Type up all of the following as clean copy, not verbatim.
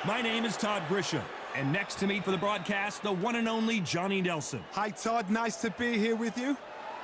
My name is Todd Grisham, and next to me for the broadcast, the one and only Johnny Nelson. Hi, Todd. Nice to be here with you.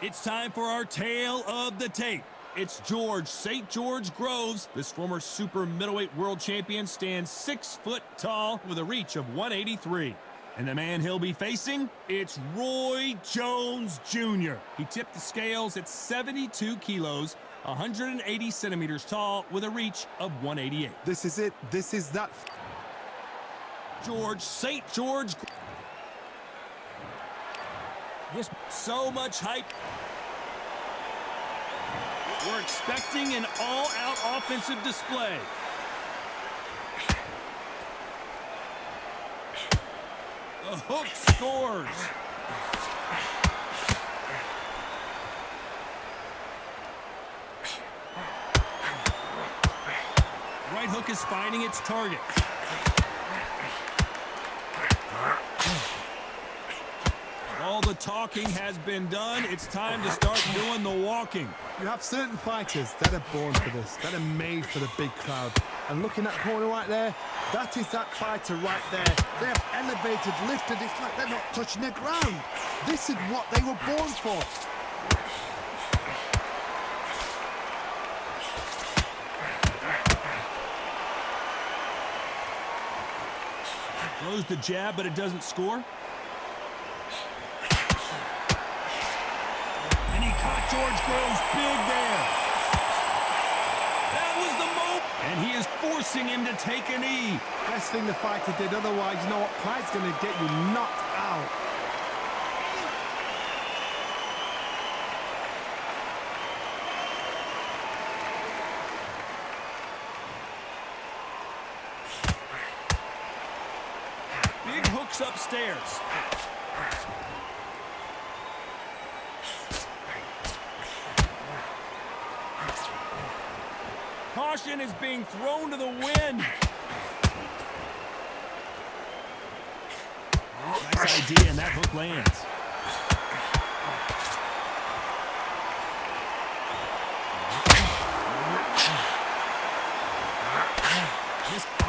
It's time for our tale of the tape. It's George St. George Groves. This former super middleweight world champion stands 6 foot tall with a reach of 183. And the man he'll be facing, it's Roy Jones Jr. He tipped the scales at 72 kilos, 180 centimeters tall with a reach of 188. This is it. This is that. George St. George. Just so much hype. We're expecting an all-out offensive display. The hook scores. Right hook is finding its target. All the talking has been done. It's time to start doing the walking. You have certain fighters that are born for this, that are made for the big crowd. And looking at corner right there, that is that fighter right there. They have elevated, lifted. It's like they're not touching the ground. This is what they were born for. Throws the jab, but it doesn't score. And he caught George Groves big there. That was the moment. And he is forcing him to take a knee. Best thing the fighter did, otherwise, you know what? Pride's going to get you knocked out. Big hooks upstairs. Caution is being thrown to the wind. Nice idea, and that hook lands.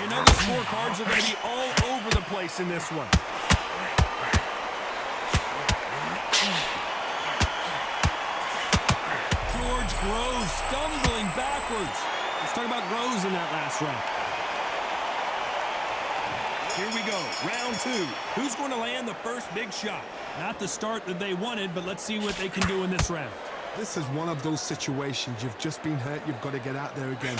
You know the scorecards are going to be all over the place in this one. George Groves stumbling backwards. Let's talk about Groves in that last round. Here we go, round 2. Who's going to land the first big shot? Not the start that they wanted, but let's see what they can do in this round. This is one of those situations. You've just been hurt. You've got to get out there again.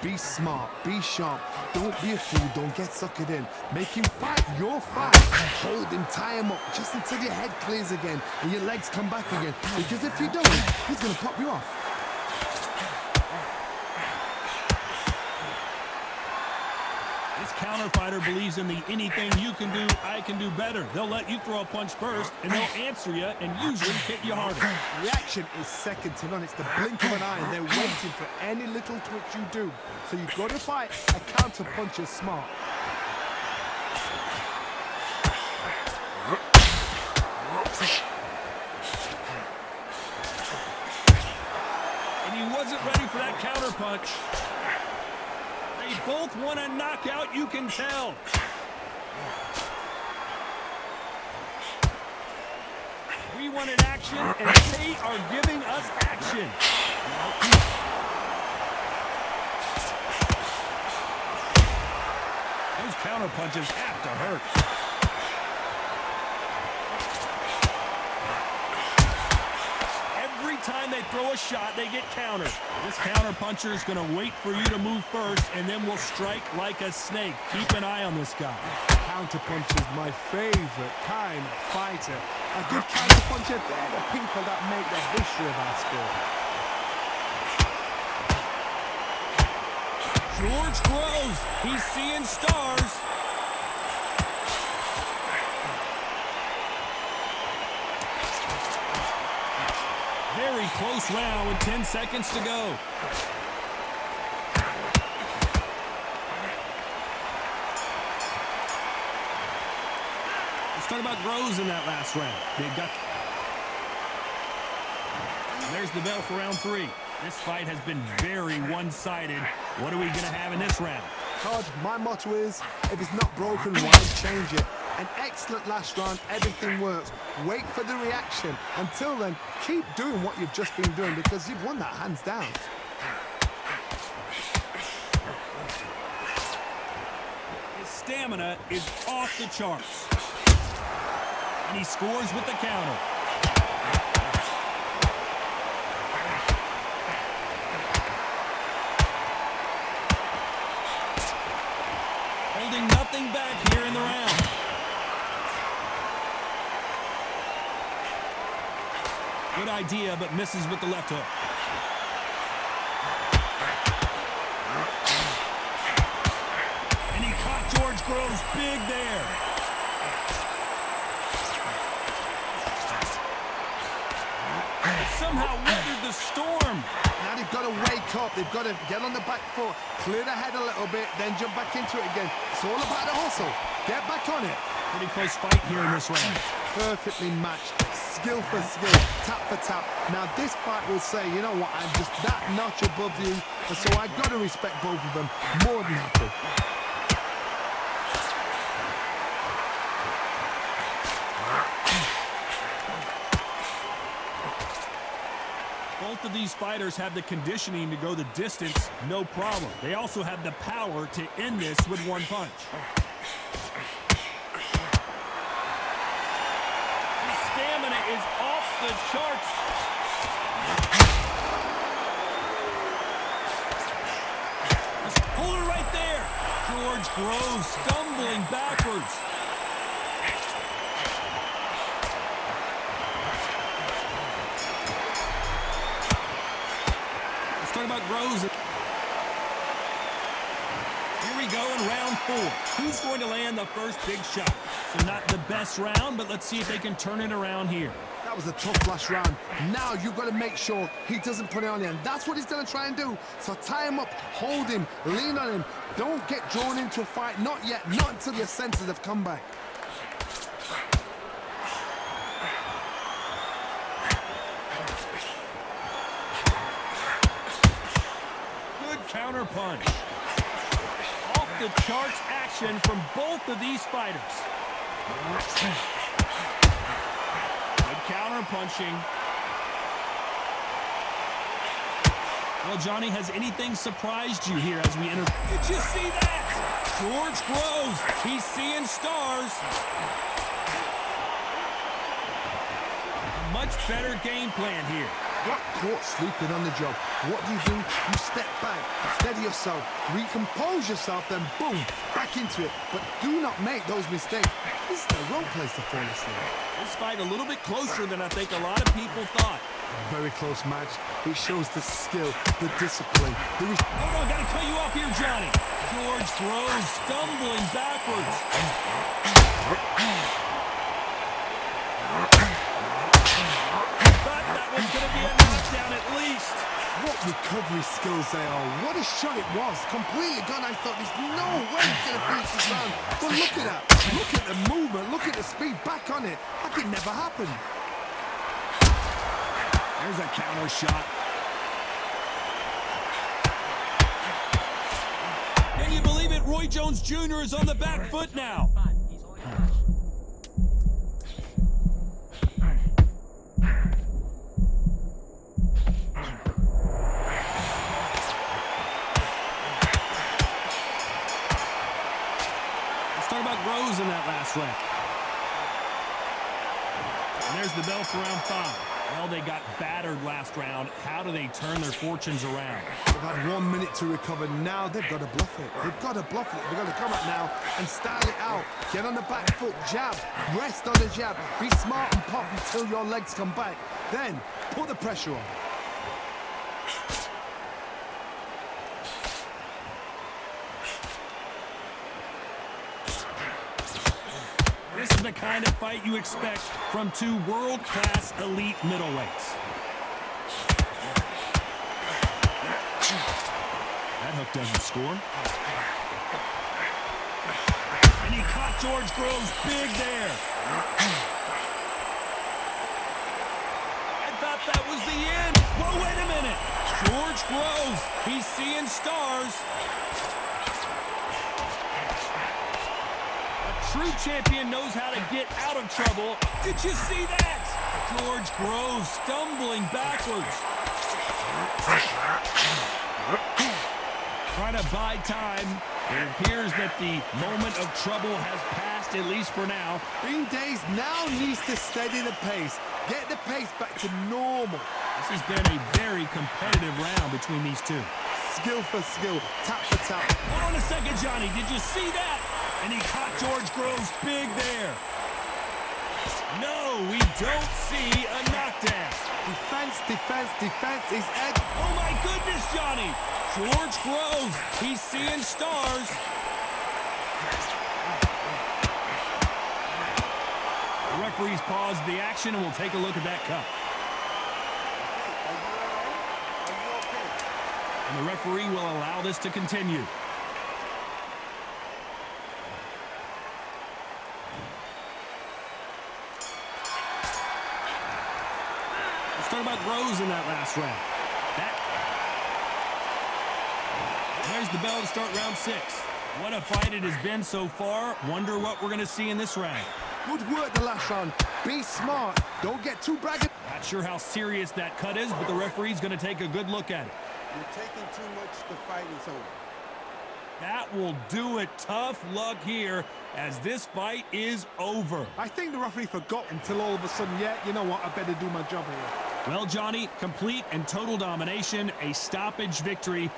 Be smart. Be sharp. Don't be a fool. Don't get suckered in. Make him fight your fight. Hold him. Tie him up just until your head clears again and your legs come back again. Because if you don't, he's going to pop you off. This counter fighter believes in the anything you can do, I can do better. They'll let you throw a punch first, and they'll answer you and usually hit you harder. Reaction is second to none. It's the blink of an eye, and they're waiting for any little twitch you do. So you've got to fight a counter punch is smart. And he wasn't ready for that counter punch. They both want a knockout, you can tell. We wanted action, and they are giving us action. Those counter punches have to hurt. Every time they throw a shot, they get countered. This counter puncher is going to wait for you to move first, and then will strike like a snake. Keep an eye on this guy. Counter punch is my favorite kind of fighter. A good counter puncher, they're the people that make the history of our sport. George Groves, he's seeing stars. Very close round with 10 seconds to go. Let's talk about Groves in that last round. There's the bell for round 3. This fight has been very one-sided. What are we going to have in this round? Todd, my motto is, if it's not broken, why change it? An excellent last round, everything works. Wait for the reaction. Until then, keep doing what you've just been doing because you've won that hands down. His stamina is off the charts. And he scores with the counter. Holding nothing back here in the round. Good idea, but misses with the left hook. And he caught George Groves big there. Somehow weathered the storm. Now they've got to wake up. They've got to get on the back foot, clear the head a little bit, then jump back into it again. It's all about the hustle. Get back on it. Pretty close fight here in this round. Perfectly matched. Skill for skill, tap for tap. Now this fight will say, you know what, I'm just that notch above you, and so I've got to respect both of them. More than happy. Both of these fighters have the conditioning to go the distance, no problem. They also have the power to end this with one punch. His stamina is off the charts. Hold it right there. George Groves stumbling backwards. Talk about Groves. Here we go in round 4. Who's going to land the first big shot? So not the best round, but let's see if they can turn it around here. That was a tough last round. Now you've got to make sure he doesn't put it on you, and that's what he's going to try and do. So tie him up, hold him, lean on him. Don't get drawn into a fight. Not yet. Not until your senses have come back. Counter punch. Off the charts action from both of these fighters. Good counter punching. Well, Johnny, has anything surprised you here as we enter? Did you see that? George Groves, he's seeing stars. A much better game plan here. Got caught sleeping on the job. What do? You step back, steady yourself, recompose yourself, then boom, back into it. But do not make those mistakes. This is the wrong place to fall asleep. This fight a little bit closer than I think a lot of people thought. Very close match. It shows the skill, the discipline. Oh no, gotta cut you off here, Johnny. George Groves stumbling backwards. It's going to be a knockdown at least. What recovery skills they are. What a shot it was. Completely gone. I thought there's no way he's going to finish this round. But look at that. Look at the movement. Look at the speed. Back on it. Like it never happened. There's a counter shot. Can you believe it? Roy Jones Jr. is on the back foot now. Groves in that last round. And there's the bell for round 5. Well, they got battered last round. How do they turn their fortunes around? They've had 1 minute to recover. Now they've got to bluff it. They've got to bluff it. They've got to come up now and style it out. Get on the back foot, jab, rest on the jab. Be smart and pop until your legs come back. Then put the pressure on. This is the kind of fight you expect from 2 world-class elite middleweights. That hook doesn't score. And he caught George Groves big there. I thought that was the end. Whoa, wait a minute. George Groves, he's seeing stars. true champion knows how to get out of trouble. Did you see that? George Groves stumbling backwards. Trying to buy time. It appears that the moment of trouble has passed, at least for now. Bean Days now needs to steady the pace. Get the pace back to normal. This has been a very competitive round between these two. Skill for skill, tap for tap. Hold on a second, Johnny. Did you see that? And he caught George Groves big there. No, we don't see a knockdown. Defense, defense, defense is edge. Oh, my goodness, Johnny. George Groves, he's seeing stars. The referees paused the action, and we'll take a look at that cut. And the referee will allow this to continue. Let's talk about Groves in that last round. There's the bell to start round 6. What a fight it has been so far. Wonder what we're going to see in this round. Good work the last round. Be smart. Don't get too braggy. Not sure how serious that cut is, but the referee's going to take a good look at it. You're taking too much. The fight is over. That will do it. Tough luck here as this fight is over. I think the referee forgot until all of a sudden, yeah, you know what, I better do my job here. Well, Johnny, complete and total domination, a stoppage victory.